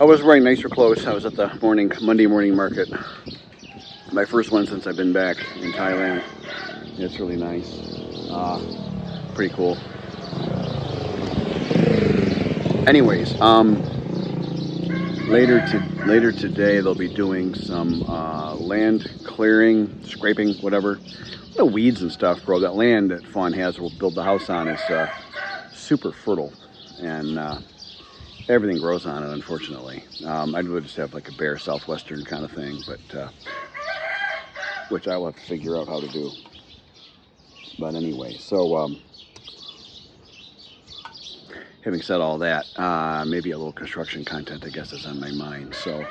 I was wearing nicer clothes. I was at the Monday morning market. My first one since I've been back in Thailand. It's really nice. Pretty cool. Anyways, later today they'll be doing some land clearing, scraping, whatever. The weeds and stuff, bro. That land that Fawn has, we'll build the house on, is super fertile, and everything grows on it, unfortunately. I would just have like a bare southwestern kind of thing, but which I will have to figure out how to do. But anyway, so having said all that, maybe a little construction content, I guess, is on my mind. So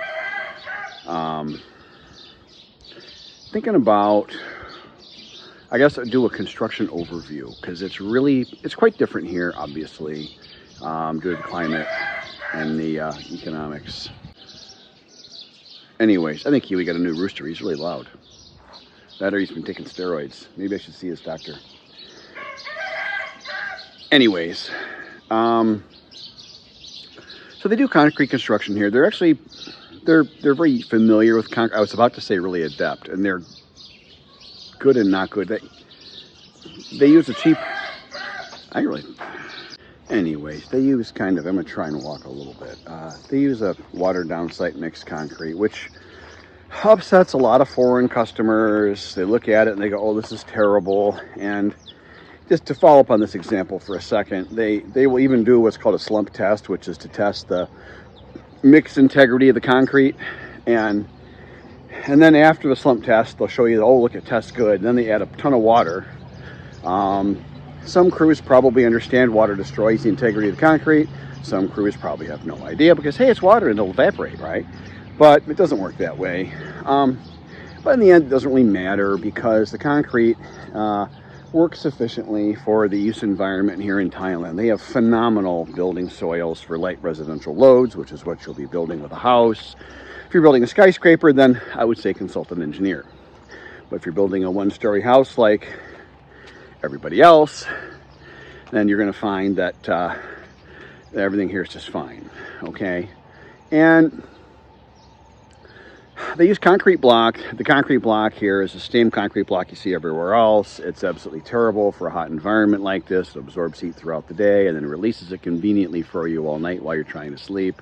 thinking about, I guess I'd do a construction overview, because it's quite different here, obviously, due to the climate and the economics. Anyways, I think Kiwi got a new rooster. He's really loud. That or he's been taking steroids. Maybe I should see his doctor. Anyways, so they do concrete construction here. They're very familiar with concrete. I was about to say really adept, and they're good and not good. They use a cheap. Anyways, they use kind of. I'm gonna try and walk a little bit. They use a watered down site mixed concrete, which upsets a lot of foreign customers. They look at it and they go, "Oh, this is terrible." And just to follow up on this example for a second, they will even do what's called a slump test, which is to test the mixed integrity of the concrete. And then after the slump test, they'll show you, "Oh, look, it tests good." And then they add a ton of water. Some crews probably understand water destroys the integrity of the concrete. Some crews probably have no idea because, hey, it's water and it'll evaporate, right? But it doesn't work that way. But in the end, it doesn't really matter, because the concrete works sufficiently for the use environment here in Thailand. They have phenomenal building soils for light residential loads, which is what you'll be building with a house. If you're building a skyscraper, then I would say consult an engineer. But if you're building a one-story house like everybody else, then you're going to find that everything here is just fine, okay? And they use concrete block. The concrete block here is the same concrete block you see everywhere else. It's absolutely terrible for a hot environment like this. It absorbs heat throughout the day and then releases it conveniently for you all night while you're trying to sleep.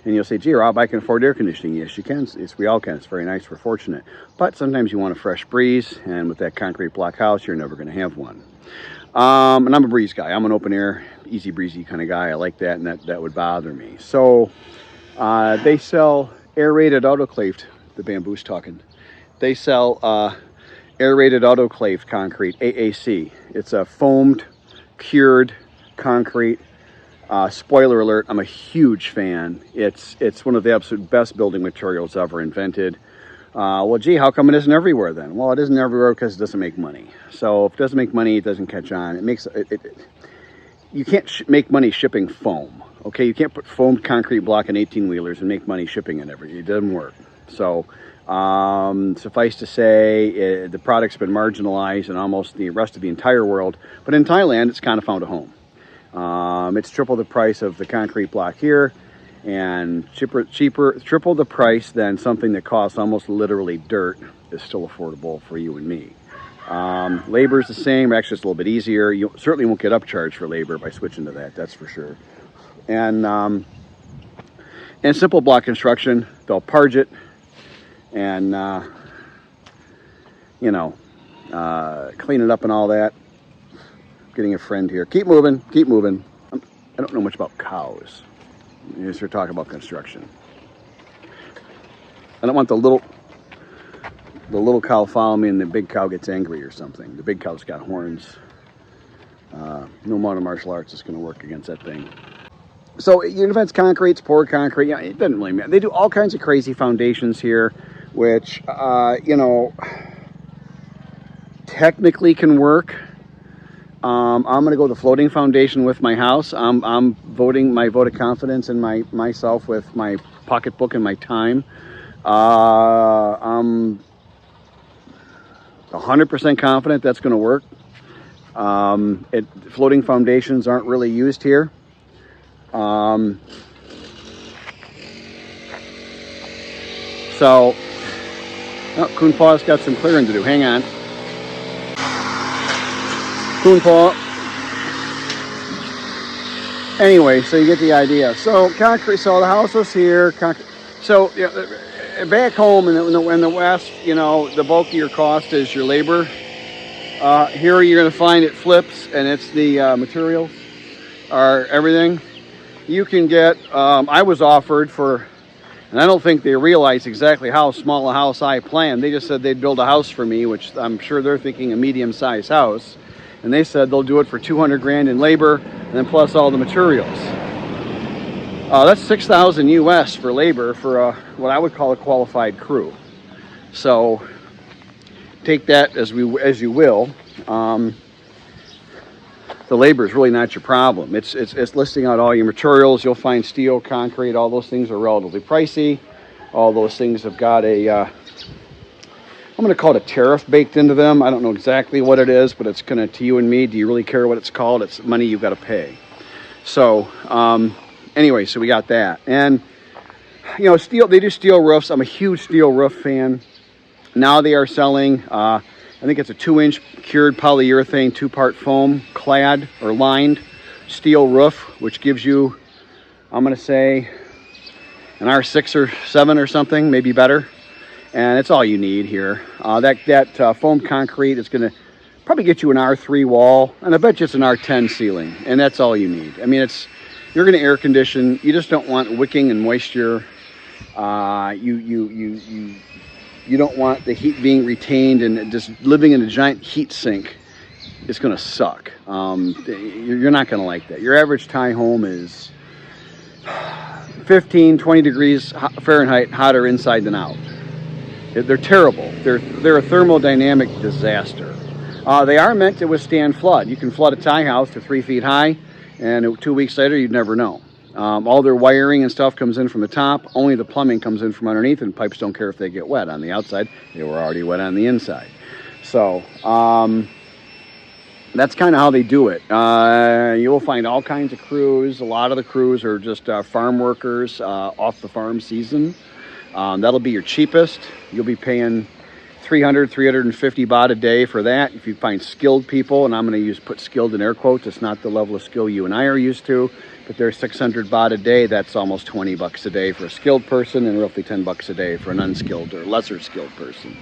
And you'll say, "Gee, Rob, I can afford air conditioning." Yes, you can. We all can. It's very nice. We're fortunate. But sometimes you want a fresh breeze, and with that concrete block house, you're never going to have one. And I'm a breeze guy. I'm an open air, easy breezy kind of guy. I like that, and that would bother me. So they sell aerated autoclaved. The bamboo's talking. They sell aerated autoclaved concrete, AAC. It's a foamed, cured concrete. Spoiler alert, I'm a huge fan. It's one of the absolute best building materials ever invented. Well, gee, how come it isn't everywhere then? Well, it isn't everywhere because it doesn't make money. So if it doesn't make money, it doesn't catch on. You can't make money shipping foam. Okay, you can't put foamed concrete block in 18-wheelers and make money shipping it everywhere. It doesn't work. So suffice to say, the product's been marginalized in almost the rest of the entire world. But in Thailand, it's kind of found a home. It's triple the price of the concrete block here, and triple the price than something that costs almost literally dirt is still affordable for you and me. Labor is the same. Actually, it's a little bit easier. You certainly won't get upcharged for labor by switching to that. That's for sure. And simple block construction, they'll parge it and clean it up and all that. Getting a friend here. Keep moving. I don't know much about cows. You start talking about construction. I don't want the little cow follow me and the big cow gets angry or something. The big cow's got horns. No amount of martial arts is going to work against that thing. So even if it's concrete, it's poured concrete, it doesn't really matter. They do all kinds of crazy foundations here, which, technically can work. I'm going to go the floating foundation with my house. I'm voting my vote of confidence in myself with my pocketbook and my time. I'm 100% confident that's going to work. Floating foundations aren't really used here. So, oh, Coon Paw's got some clearing to do. Hang on. Coon Paw. Anyway, so you get the idea. So concrete. So the house was here. So you know, back home in the West, you know, the bulk of your cost is your labor. Here you're going to find it flips, and it's the materials are everything. You can get. I was offered for, and I don't think they realize exactly how small a house I planned. They just said they'd build a house for me, which I'm sure they're thinking a medium-sized house. And they said they'll do it for 200 grand in labor, and then plus all the materials. That's 6,000 US for labor for what I would call a qualified crew. So take that as you will. The labor is really not your problem. It's listing out all your materials. You'll find steel, concrete, all those things are relatively pricey. All those things have got a I'm going to call it a tariff baked into them. I don't know exactly what it is, but it's kind of to you and me. Do you really care what it's called? It's money you've got to pay. So anyway, so we got that. And, you know, steel, they do steel roofs. I'm a huge steel roof fan. Now they are selling, I think it's a 2-inch cured polyurethane 2-part foam clad or lined steel roof, which gives you, I'm going to say, an R6 or 7 or something, maybe better. And it's all you need here. That foam concrete is going to probably get you an R3 wall, and I bet you it's an R10 ceiling, and that's all you need. I mean, you're going to air condition. You just don't want wicking and moisture. You don't want the heat being retained and just living in a giant heat sink. It's going to suck. You're not going to like that. Your average Thai home is 15, 20 degrees Fahrenheit hotter inside than out. They're terrible. They're a thermodynamic disaster. They are meant to withstand flood. You can flood a Thai house to 3 feet high, and 2 weeks later, you'd never know. All their wiring and stuff comes in from the top. Only the plumbing comes in from underneath, and pipes don't care if they get wet on the outside. They were already wet on the inside. So that's kind of how they do it. You will find all kinds of crews. A lot of the crews are just farm workers off the farm season. That'll be your cheapest. You'll be paying 350 baht a day for that. If you find skilled people, and I'm going to put skilled in air quotes, it's not the level of skill you and I are used to, but they're 600 baht a day. That's almost 20 bucks a day for a skilled person and roughly 10 bucks a day for an unskilled or lesser skilled person.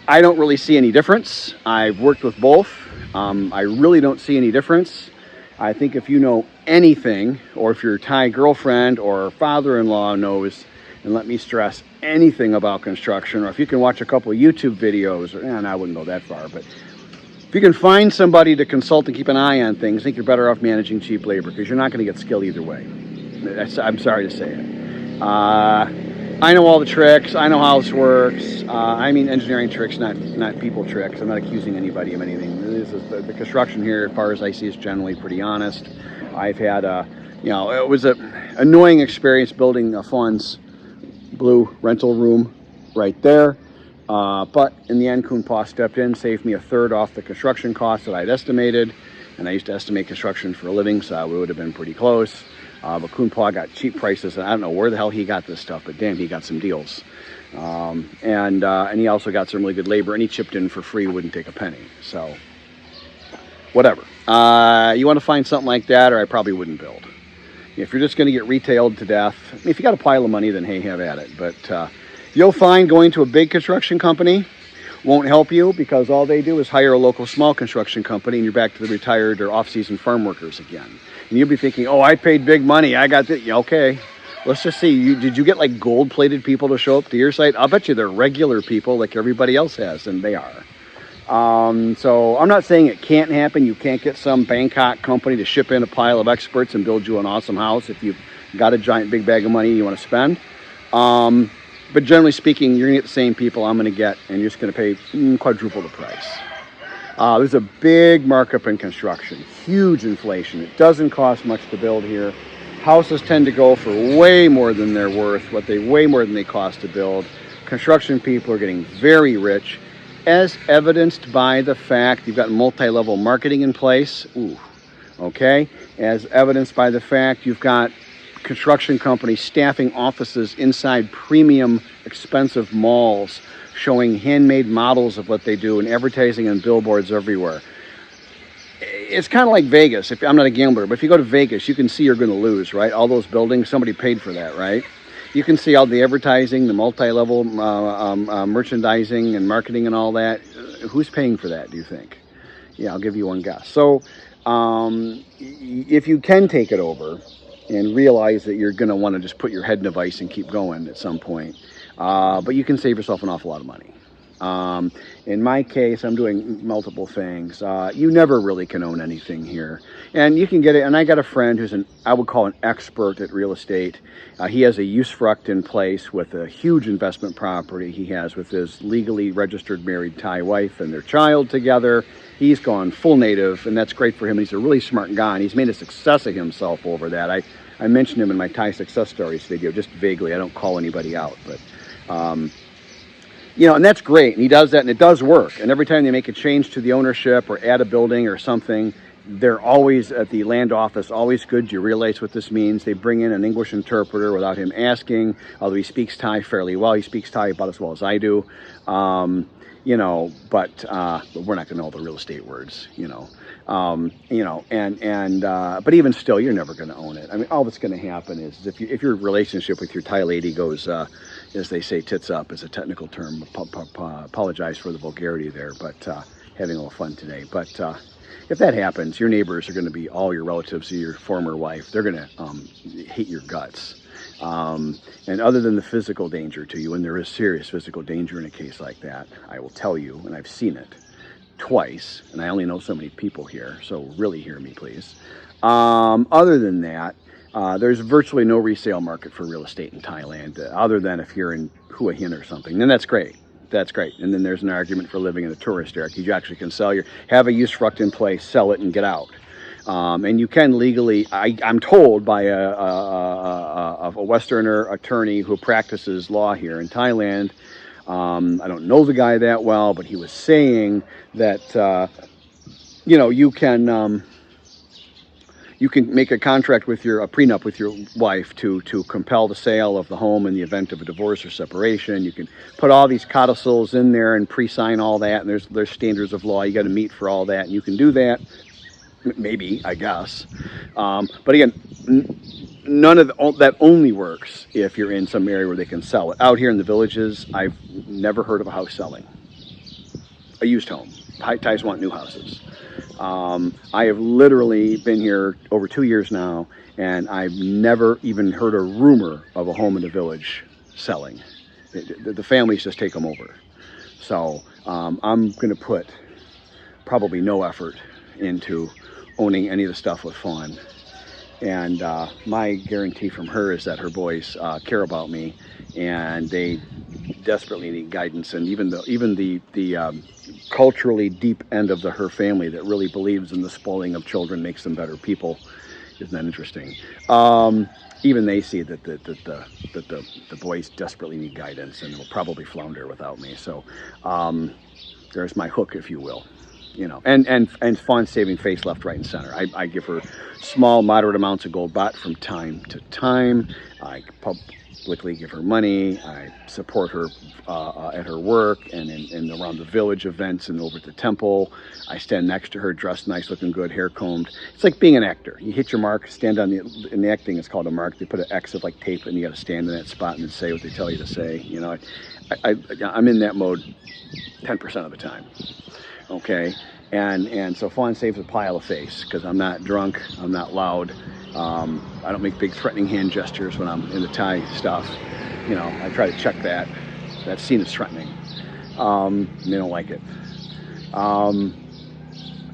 I don't really see any difference. I've worked with both. I really don't see any difference. I think if you know anything, or if your Thai girlfriend or father-in-law knows, and let me stress, anything about construction, or if you can watch a couple of YouTube videos, and I wouldn't go that far, but if you can find somebody to consult and keep an eye on things, I think you're better off managing cheap labor, because you're not going to get skilled either way. I'm sorry to say it. I know all the tricks. I know how this works. I mean engineering tricks, not people tricks. I'm not accusing anybody of anything. The construction here, as far as I see, is generally pretty honest. I've had it was an annoying experience building a Fawn's blue rental room right there, but in the end, Coon Paw stepped in, saved me a third off the construction cost that I'd estimated, and I used to estimate construction for a living, so I would have been pretty close. But Coon Paw got cheap prices, and I don't know where the hell he got this stuff, but damn, he got some deals. And he also got some really good labor, and he chipped in for free, wouldn't take a penny. So whatever. You want to find something like that, or I probably wouldn't build. If you're just going to get retailed to death, if you got a pile of money, then hey, have at it. But you'll find going to a big construction company won't help you, because all they do is hire a local small construction company, and you're back to the retired or off-season farm workers again. And you'll be thinking, oh, I paid big money. I got this. Yeah, okay. Let's just see. Did you get like gold-plated people to show up to your site? I'll bet you they're regular people like everybody else has, and they are. So I'm not saying it can't happen. You can't get some Bangkok company to ship in a pile of experts and build you an awesome house if you've got a giant big bag of money you want to spend. But generally speaking, you're going to get the same people I'm going to get, and you're just going to pay quadruple the price. There's a big markup in construction, huge inflation. It doesn't cost much to build here. Houses tend to go for way more than they're worth, way more than they cost to build. Construction people are getting very rich, as evidenced by the fact you've got multi-level marketing in place. Okay? As evidenced by the fact you've got construction companies staffing offices inside premium expensive malls showing handmade models of what they do and advertising on billboards everywhere. It's kind of like Vegas. If I'm not a gambler, but if you go to Vegas, you can see you're going to lose, right? All those buildings, somebody paid for that, right? You can see all the advertising, the multi-level merchandising and marketing and all that. Who's paying for that, do you think? Yeah, I'll give you one guess. So if you can take it over and realize that you're going to want to just put your head in a vice and keep going at some point, but you can save yourself an awful lot of money. In my case, I'm doing multiple things. You never really can own anything here. And you can get it, and I got a friend who's I would call an expert at real estate. He has a usufruct in place with a huge investment property he has with his legally registered married Thai wife and their child together. He's gone full native, and that's great for him. He's a really smart guy, and he's made a success of himself over that. I mentioned him in my Thai success stories video, just vaguely. I don't call anybody out, but you know, and that's great. And he does that, and it does work. And every time they make a change to the ownership or add a building or something, they're always at the land office, always good. Do you realize what this means? They bring in an English interpreter without him asking, although he speaks Thai fairly well. He speaks Thai about as well as I do. You know, but we're not going to know the real estate words, you know, but even still, you're never going to own it. I mean, all that's going to happen is if your relationship with your Thai lady goes, as they say, tits up is a technical term. Apologize for the vulgarity there, but having a little fun today. But if that happens, your neighbors are going to be all your relatives of your former wife. They're going to hate your guts. And other than the physical danger to you, and there is serious physical danger in a case like that, I will tell you, and I've seen it twice, and I only know so many people here, so really hear me, please. Other than that, there's virtually no resale market for real estate in Thailand, other than if you're in Hua Hin or something. And that's great. That's great. And then there's an argument for living in a tourist area. You actually can have a usufruct in place, sell it, and get out. And you can legally, I'm told by a Westerner attorney who practices law here in Thailand. I don't know the guy that well, but he was saying that, you know, you can make a contract with a prenup with your wife to compel the sale of the home in the event of a divorce or separation. You can put all these codicils in there and pre-sign all that, and there's standards of law you got to meet for all that, and you can do that. Maybe, I guess. But again, none of that only works if you're in some area where they can sell it. Out here in the villages, I've never heard of a house selling. A used home. Thais want new houses. I have literally been here over 2 years now, and I've never even heard a rumor of a home in the village selling. The families just take them over. So I'm going to put probably no effort into owning any of the stuff with Fawn. And my guarantee from her is that her boys care about me, and they desperately need guidance. And even the culturally deep end of her family that really believes in the spoiling of children makes them better people. Isn't that interesting? Even they see that the boys desperately need guidance and will probably flounder without me. So there's my hook, if you will. You know, and Fawn's saving face left, right, and center. I give her small, moderate amounts of gold baht from time to time. I publicly give her money. I support her at her work and in around the village events and over at the temple. I stand next to her, dressed nice, looking good, hair combed. It's like being an actor. You hit your mark, stand on in the acting, it's called a mark. They put an X of like tape, and you got to stand in that spot and then say what they tell you to say. You know, I'm in that mode 10% of the time. Okay, and so Fawn saves a pile of face because I'm not drunk, I'm not loud, I don't make big threatening hand gestures when I'm in the Thai stuff. You know, I try to check that. That's seen as threatening. They don't like it.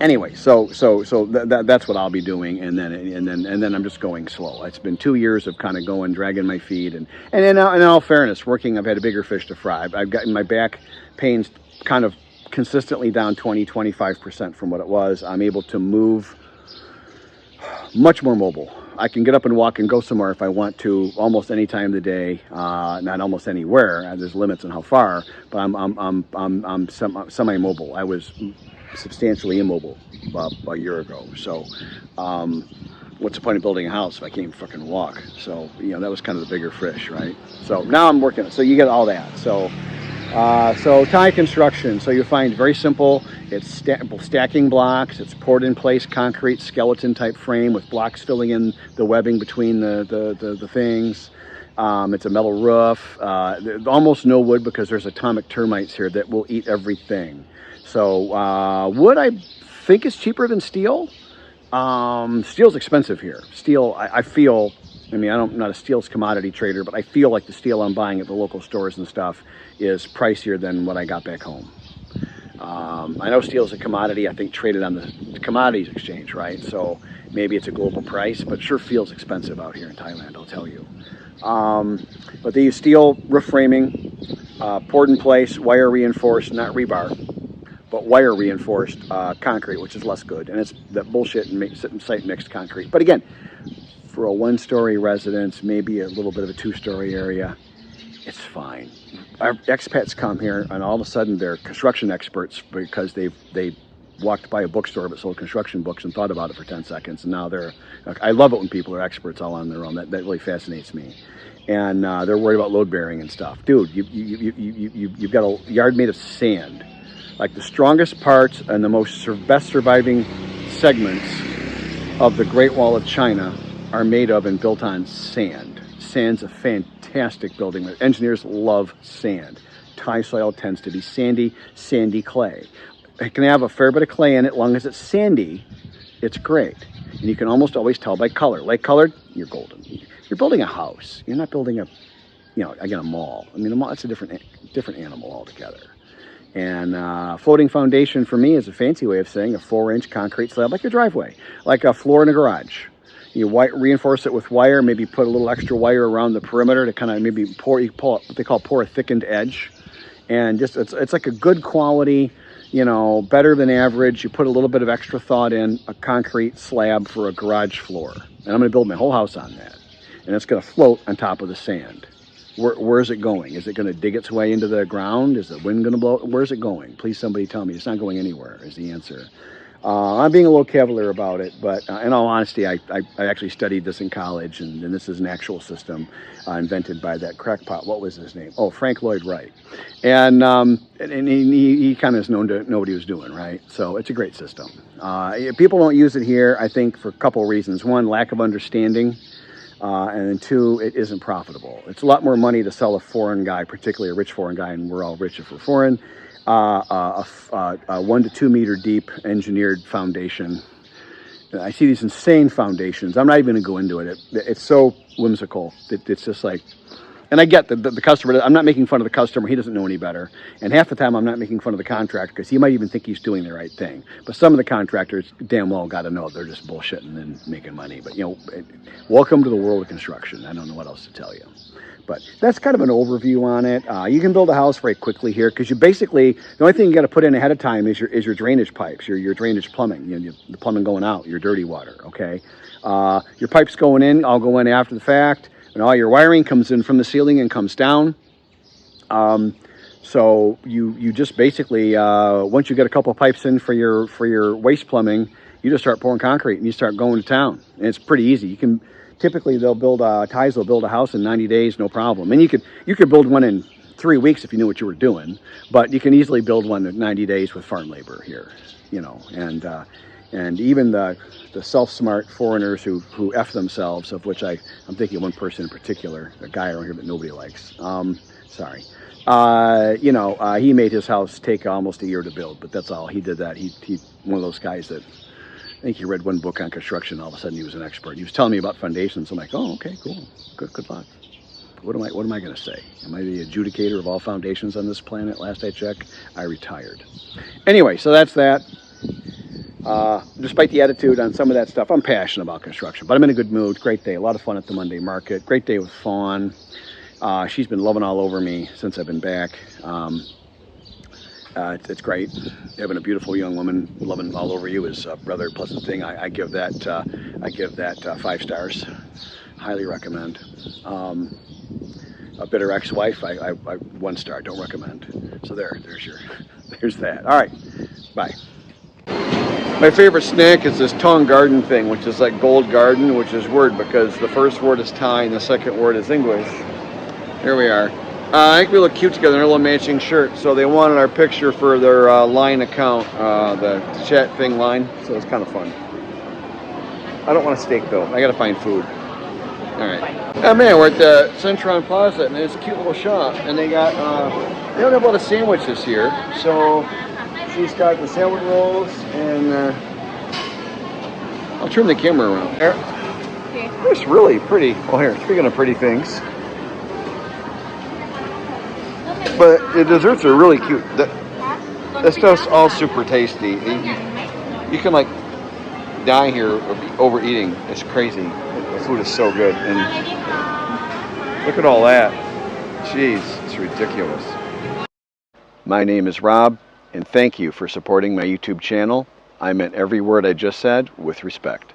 Anyway, so that's what I'll be doing, and then I'm just going slow. It's been 2 years of kind of going, dragging my feet, and in all fairness, working, I've had a bigger fish to fry. I've gotten my back pains kind of consistently down 20-25% from what it was. I'm able to move much more mobile. I can get up and walk and go somewhere if I want to almost any time of the day. Not almost anywhere. There's limits on how far, but I'm semi-mobile. I was substantially immobile a year ago. So what's the point of building a house if I can't even fucking walk? So, you know, that was kind of the bigger fish, right? So now I'm working, so you get all that. So, Thai construction, so you find very simple. It's stacking blocks. It's poured in place concrete skeleton type frame with blocks filling in the webbing between the things. It's a metal roof. Almost no wood because there's atomic termites here that will eat everything. So wood, I think, is cheaper than steel. Steel's expensive here. Steel, I feel, I mean, I'm not a steel's commodity trader, but I feel like the steel I'm buying at the local stores and stuff is pricier than what I got back home. I know steel's a commodity, I think, traded on the commodities exchange, right? So maybe it's a global price, but it sure feels expensive out here in Thailand, I'll tell you. But they use steel roof framing, poured in place, wire reinforced, not rebar, but wire reinforced concrete, which is less good. And it's that bullshit and site mixed concrete. But again, for a one-story residence, maybe a little bit of a two-story area, it's fine. Our expats come here and all of a sudden they're construction experts because they walked by a bookstore that sold construction books and thought about it for 10 seconds. And now I love it when people are experts all on their own. That really fascinates me. And they're worried about load bearing and stuff. Dude, you've got a yard made of sand. Like the strongest parts and the best surviving segments of the Great Wall of China are made of and built on sand. Sand's a fantastic building. Engineers love sand. Thai soil tends to be sandy clay. It can have a fair bit of clay in it, as long as it's sandy, it's great. And you can almost always tell by color. Light colored, you're golden. You're building a house. You're not building a mall. I mean, a mall, it's a different animal altogether. And floating foundation for me is a fancy way of saying a 4-inch concrete slab, like a driveway, like a floor in a garage. You reinforce it with wire, maybe put a little extra wire around the perimeter to kind of maybe pour what they call a thickened edge. And just it's like a good quality, you know, better than average. You put a little bit of extra thought in a concrete slab for a garage floor. And I'm going to build my whole house on that. And it's going to float on top of the sand. Where is it going? Is it going to dig its way into the ground? Is the wind going to blow? Where's it going? Please, somebody tell me. It's not going anywhere is the answer. I'm being a little cavalier about it, but in all honesty, I actually studied this in college, and this is an actual system invented by that crackpot. What was his name? Oh, Frank Lloyd Wright. And he kind of is known to know what he was doing, right? So it's a great system. People don't use it here, I think, for a couple of reasons. One, lack of understanding. And then two, it isn't profitable. It's a lot more money to sell a foreign guy, particularly a rich foreign guy, and we're all rich if we're foreign, a 1 to 2 meter deep engineered foundation. I see these insane foundations. I'm not even going to go into it. It's so whimsical. It's just like, and I get the customer. I'm not making fun of the customer. He doesn't know any better. And half the time I'm not making fun of the contractor because he might even think he's doing the right thing. But some of the contractors damn well got to know they're just bullshitting and making money. But, you know, welcome to the world of construction. I don't know what else to tell you. But that's kind of an overview on it. You can build a house very quickly here because you basically, the only thing you got to put in ahead of time is your drainage pipes, your drainage plumbing, you know, the plumbing going out, your dirty water, okay? Your pipes going in, all go in after the fact, and all your wiring comes in from the ceiling and comes down. So you just basically, once you get a couple of pipes in for your waste plumbing, you just start pouring concrete and you start going to town. And it's pretty easy. You can, typically Thais will build a house in 90 days, no problem. And you could build one in 3 weeks if you knew what you were doing, but you can easily build one in 90 days with farm labor here, you know, and even the self-smart foreigners who F themselves, of which I'm thinking of one person in particular, a guy around here that nobody likes. Sorry. You know, he made his house take almost a year to build, but that's all. He did that. He one of those guys that, I think he read one book on construction, all of a sudden he was an expert. He was telling me about foundations. I'm like, oh, okay, cool. Good luck. What am I going to say? Am I the adjudicator of all foundations on this planet? Last I checked, I retired. Anyway, so that's that. Despite the attitude on some of that stuff, I'm passionate about construction, but I'm in a good mood. Great day. A lot of fun at the Monday market. Great day with Fawn. She's been loving all over me since I've been back. It's great. Having a beautiful young woman loving all over you is a rather pleasant thing. I give that 5 stars. Highly recommend. A bitter ex-wife, I 1 star. Don't recommend. So there's that. All right. Bye. My favorite snack is this tongue garden thing, which is like gold garden, which is weird because the first word is Thai and the second word is English. Here we are. I think we look cute together in a little matching shirt, so they wanted our picture for their line account, the chat thing line, so it's kind of fun. I don't want a steak though. I gotta find food. All right. Oh man, we're at the Centron Plaza, and it's a cute little shop, and they got they don't have a lot of sandwiches here, so she's got the sandwich rolls, and I'll turn the camera around. There. It's really pretty. Oh, here. Speaking of pretty things. But the desserts are really cute. This stuff's all super tasty. You can like die here or be overeating. It's crazy. The food is so good. And look at all that. Jeez, it's ridiculous. My name is Rob, and thank you for supporting my YouTube channel. I meant every word I just said with respect.